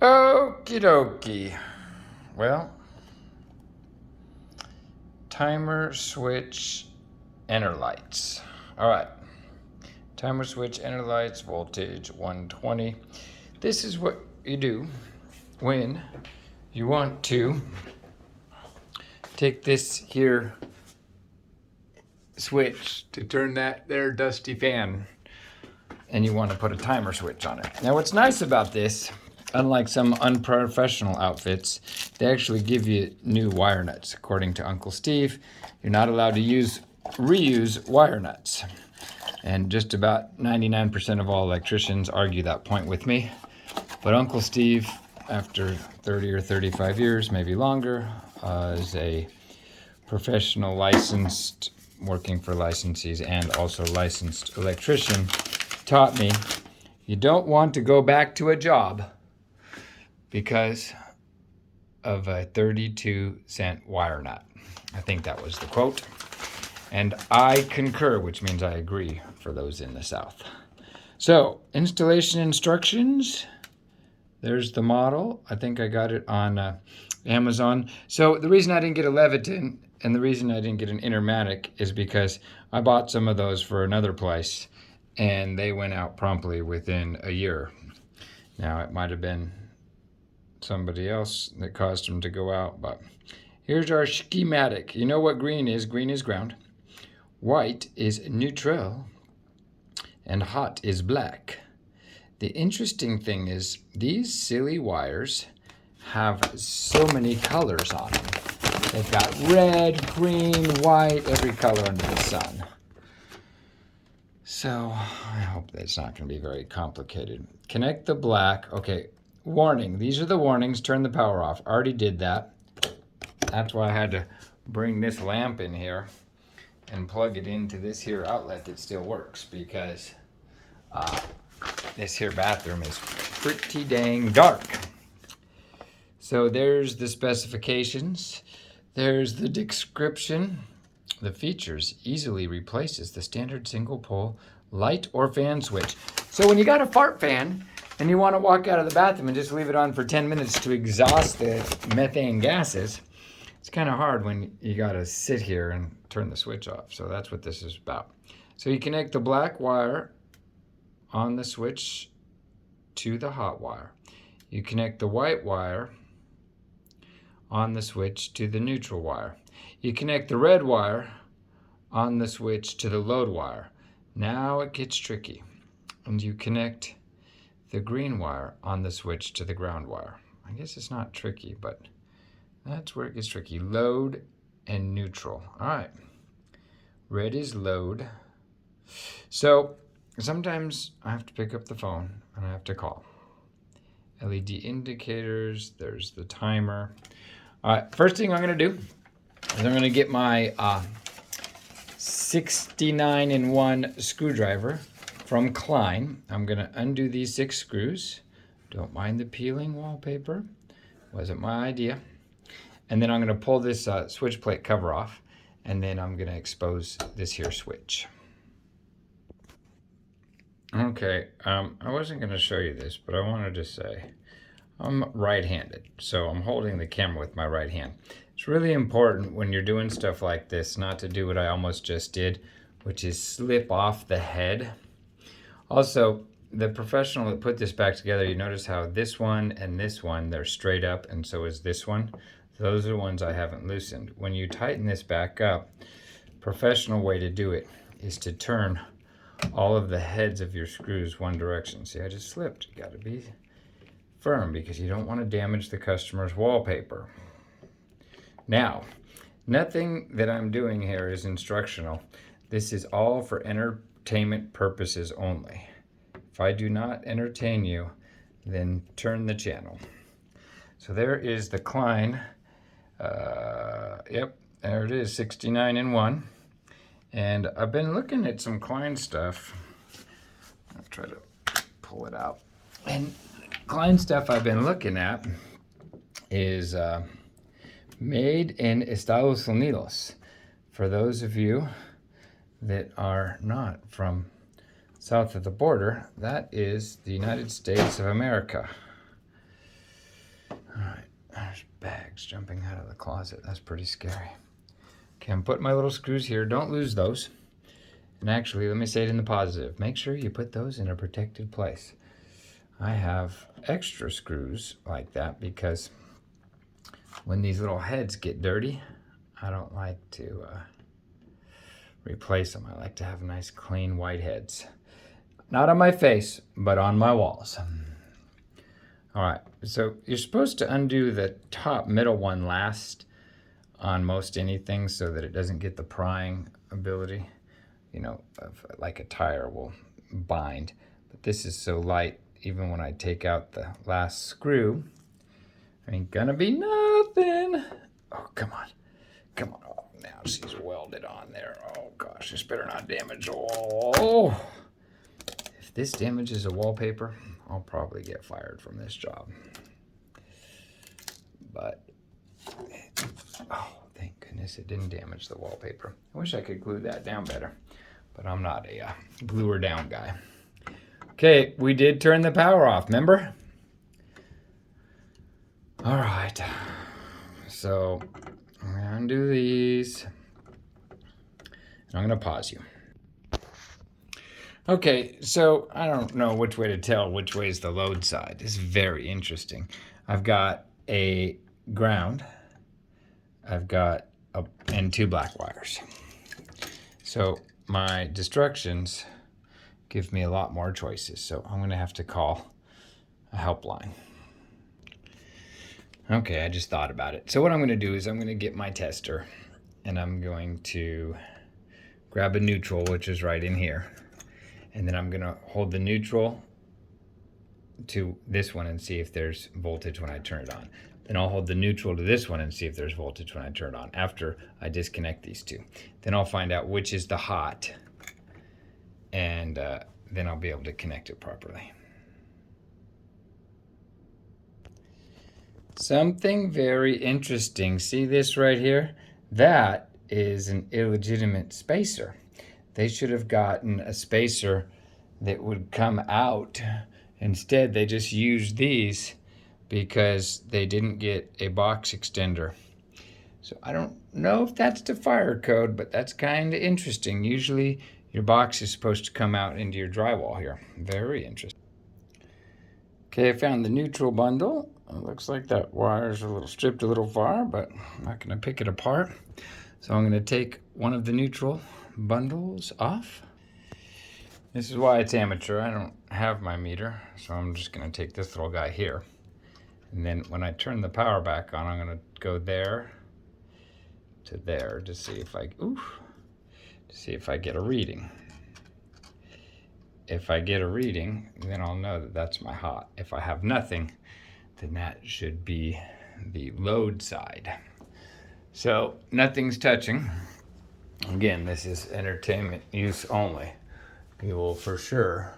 Okie dokie. Well, timer switch Enerlites. All right. Timer switch Enerlites, voltage 120. This is what you do when you want to take this here switch to turn that there dusty fan, and you want to put a timer switch on it. Now what's nice about this, unlike some unprofessional outfits, they actually give you new wire nuts. According to Uncle Steve, you're not allowed to reuse wire nuts. And just about 99% of all electricians argue that point with me. But Uncle Steve, after 30 or 35 years, maybe longer, is a professional licensed, working for licensees and also licensed electrician, taught me you don't want to go back to a job because of a 32-cent wire nut. I think that was the quote. And I concur, which means I agree for those in the South. So, installation instructions. There's the model. I think I got it on Amazon. So the reason I didn't get a Leviton and the reason I didn't get an Intermatic is because I bought some of those for another place and they went out promptly within a year. Now it might have been somebody else that caused them to go out, but here's our schematic. You know what green is? Green is ground. White is neutral and hot is black. The interesting thing is these silly wires have so many colors on them. They've got red, green, white, every color under the sun. So I hope that's not going to be very complicated. Connect the black. Okay, warning. These are the warnings. Turn the power off. Already did that. That's why I had to bring this lamp in here and plug it into this here outlet that still works, because this here bathroom is pretty dang dark. So there's the specifications. There's the description. The features easily replaces the standard single pole light or fan switch. So when you got a fart fan and you want to walk out of the bathroom and just leave it on for 10 minutes to exhaust the methane gases, it's kind of hard when you got to sit here and turn the switch off. So that's what this is about. So you connect the black wire on the switch to the hot wire. You connect the white wire on the switch to the neutral wire. You connect the red wire on the switch to the load wire. Now it gets tricky. And you connect the green wire on the switch to the ground wire. I guess it's not tricky, but that's where it gets tricky. Load and neutral. All right. Red is load. So sometimes I have to pick up the phone and I have to call. LED indicators, there's the timer. All right, first thing I'm gonna do is I'm gonna get my 69-in-1 screwdriver from Klein. I'm gonna undo these 6 screws. Don't mind the peeling wallpaper, wasn't my idea. And then I'm gonna pull this switch plate cover off, and then I'm gonna expose this here switch. Okay, I wasn't going to show you this, but I wanted to say I'm right-handed, so I'm holding the camera with my right hand. It's really important when you're doing stuff like this not to do what I almost just did, which is slip off the head. Also, the professional that put this back together, you notice how this one and this one, they're straight up, and so is this one. Those are the ones I haven't loosened. When you tighten this back up, professional way to do it is to turn all of the heads of your screws one direction. See, I just slipped. You got to be firm because you don't want to damage the customer's wallpaper. Now, nothing that I'm doing here is instructional. This is all for entertainment purposes only. If I do not entertain you, then turn the channel. So there is the Klein. Yep, there it is, 69-in-1. And I've been looking at some Klein stuff. I'll try to pull it out. And Klein stuff I've been looking at is made in Estados Unidos. For those of you that are not from south of the border, that is the United States of America. All right, there's bags jumping out of the closet. That's pretty scary. Okay, I'm putting my little screws here. Don't lose those. And actually, let me say it in the positive. Make sure you put those in a protected place. I have extra screws like that because when these little heads get dirty, I don't like to replace them. I like to have nice, clean, white heads. Not on my face, but on my walls. All right, so you're supposed to undo the top middle one last on most anything so that it doesn't get the prying ability, you know, like a tire will bind. But this is so light, even when I take out the last screw, ain't gonna be nothing. Oh, come on. Come on. Oh, now she's welded on there. Oh, gosh, this better not damage. Oh, if this damages a wallpaper, I'll probably get fired from this job. But, oh, thank goodness it didn't damage the wallpaper. I wish I could glue that down better, but I'm not a gluer down guy. Okay, we did turn the power off, remember? All right, so I'm gonna undo these. And I'm gonna pause you. Okay, so I don't know which way to tell which way is the load side. It's very interesting. I've got a ground, and 2 black wires. So my instructions give me a lot more choices. So I'm gonna have to call a helpline. Okay, I just thought about it. So what I'm gonna do is I'm gonna get my tester and I'm going to grab a neutral, which is right in here. And then I'm gonna hold the neutral to this one and see if there's voltage when I turn it on. Then I'll hold the neutral to this one and see if there's voltage when I turn it on after I disconnect these two. Then I'll find out which is the hot, and then I'll be able to connect it properly. Something very interesting. See this right here? That is an illegitimate spacer. They should have gotten a spacer that would come out. Instead, they just used these because they didn't get a box extender. So I don't know if that's the fire code, but that's kind of interesting. Usually your box is supposed to come out into your drywall here. Very interesting. Okay, I found the neutral bundle. It looks like that wire's stripped a little far, but I'm not gonna pick it apart. So I'm gonna take one of the neutral bundles off. This is why it's amateur. I don't have my meter, so I'm just gonna take this little guy here. And then when I turn the power back on, I'm gonna go there to there to see if I get a reading. If I get a reading, then I'll know that that's my hot. If I have nothing, then that should be the load side. So nothing's touching. Again, this is entertainment use only. You will for sure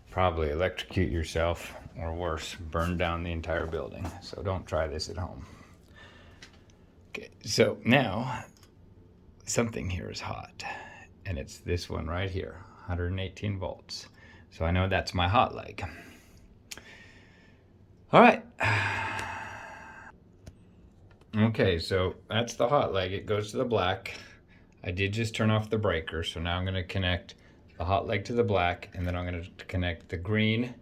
probably electrocute yourself, or worse, burn down the entire building. So don't try this at home. Okay, so now something here is hot, and it's this one right here, 118 volts. So I know that's my hot leg. All right. Okay, so that's the hot leg. It goes to the black. I did just turn off the breaker, so now I'm gonna connect the hot leg to the black, and then I'm gonna connect the green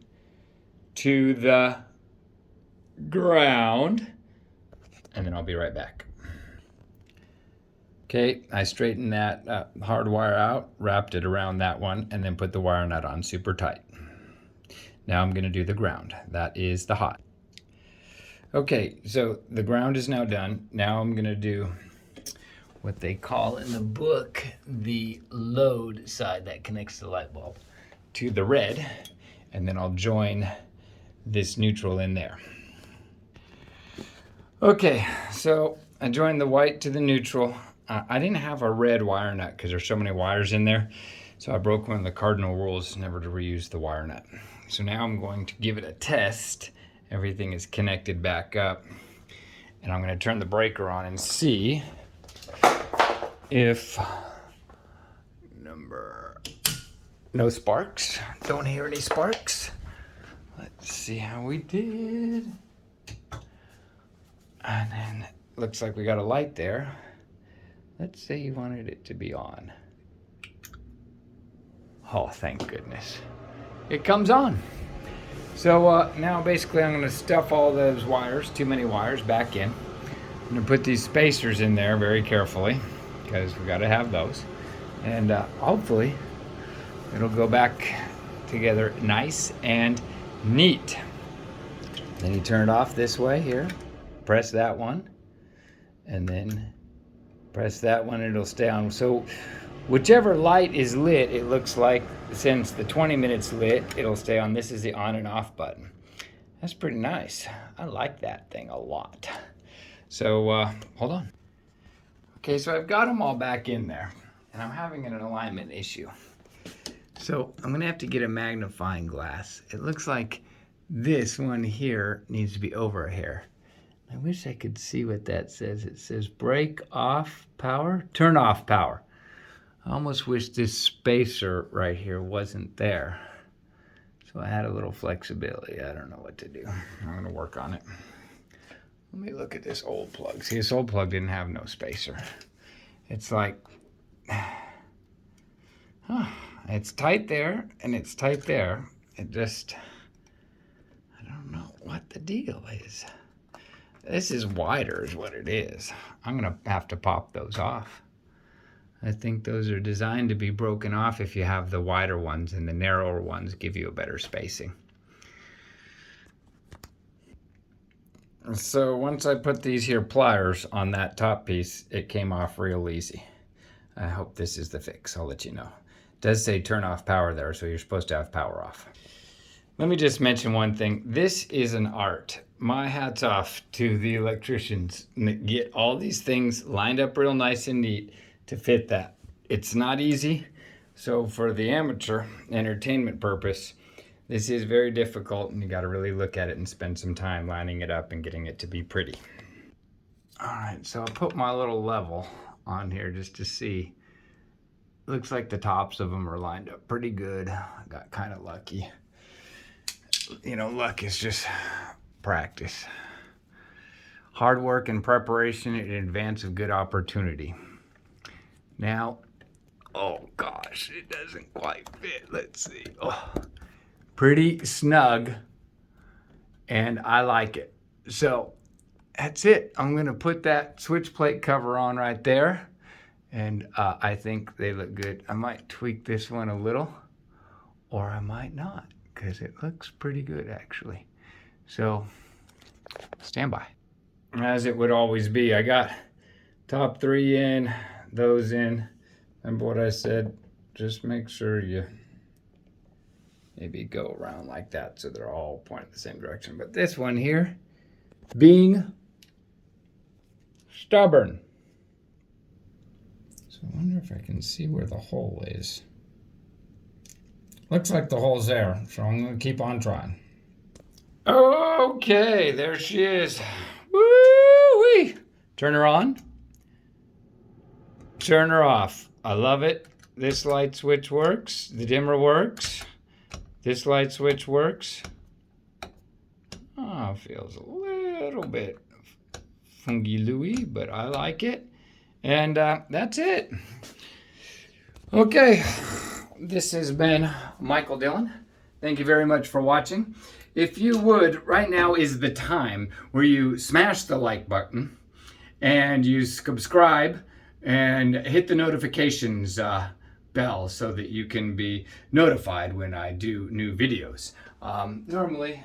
to the ground, and then I'll be right back. Okay, I straightened that hard wire out, wrapped it around that one, and then put the wire nut on super tight. Now I'm gonna do the ground. That is the hot. Okay, so the ground is now done. Now I'm gonna do what they call in the book the load side that connects the light bulb to the red, and then I'll join this neutral in there. Okay, so I joined the white to the neutral. I didn't have a red wire nut because there's so many wires in there, so I broke one of the cardinal rules never to reuse the wire nut. So now I'm going to give it a test. Everything is connected back up, and I'm going to turn the breaker on and see if no sparks. Don't hear any sparks. Let's see how we did. And then looks like we got a light there. Let's say you wanted it to be on. Oh, thank goodness. It comes on. So now basically I'm going to stuff all those wires, too many wires, back in. I'm going to put these spacers in there very carefully because we got to have those. And hopefully it'll go back together nice and neat. Then you turn it off this way here. Press that one. And then press that one, it'll stay on. So whichever light is lit, it looks like since the 20 minutes lit, it'll stay on. This is the on and off button. That's pretty nice. I like that thing a lot. So hold on. Okay, so I've got them all back in there and I'm having an alignment issue. So I'm gonna have to get a magnifying glass. It looks like this one here needs to be over a hair. I wish I could see what that says. It says break off power, turn off power. I almost wish this spacer right here wasn't there. So I had a little flexibility. I don't know what to do. I'm gonna work on it. Let me look at this old plug. See, this old plug didn't have no spacer. It's like, it's tight there and it's tight there. It just, I don't know what the deal is. This is wider is what it is. I'm gonna have to pop those off. I think those are designed to be broken off if you have the wider ones, and the narrower ones give you a better spacing. So once I put these here pliers on that top piece, it came off real easy. I hope this is the fix. I'll let you know. It does say turn off power there, so you're supposed to have power off. Let me just mention one thing. This is an art. My hat's off to the electricians that get all these things lined up real nice and neat to fit that. It's not easy. So for the amateur entertainment purpose, this is very difficult and you got to really look at it and spend some time lining it up and getting it to be pretty. All right, so I put my little level on here just to see. Looks like the tops of them are lined up pretty good. I got kind of lucky. You know, luck is just practice. Hard work and preparation in advance of good opportunity. Now, oh gosh, it doesn't quite fit. Let's see. Oh, pretty snug, and I like it. So that's it. I'm gonna put that switch plate cover on right there, and I think they look good. I might tweak this one a little, or I might not, because it looks pretty good actually. So stand by. As it would always be, I got top 3 in, those in. Remember what I said? Just make sure you maybe go around like that so they're all pointing the same direction. But this one here, being stubborn. So I wonder if I can see where the hole is. Looks like the hole's there, so I'm gonna keep on trying. Okay, there she is. Woo-wee! Turn her on. Turn her off. I love it. This light switch works. The dimmer works. This light switch works. Oh, feels a little bit funky-looey, but I like it. And that's it. Okay, this has been Michael Dillon. Thank you very much for watching. If you would, right now is the time where you smash the like button and you subscribe and hit the notifications bell so that you can be notified when I do new videos. Normally,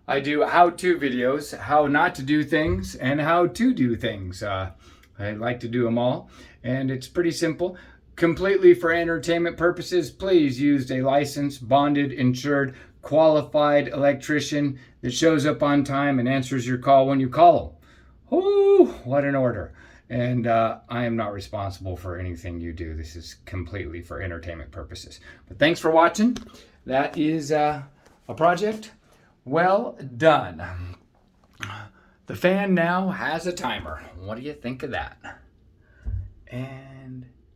I do how-to videos, how not to do things and how to do things. I like to do them all, and it's pretty simple. Completely for entertainment purposes, please use a licensed, bonded, insured, qualified electrician that shows up on time and answers your call when you call them. Oh, what an order. And I am not responsible for anything you do. This is completely for entertainment purposes. But thanks for watching. That is a project well done. The fan now has a timer. What do you think of that? And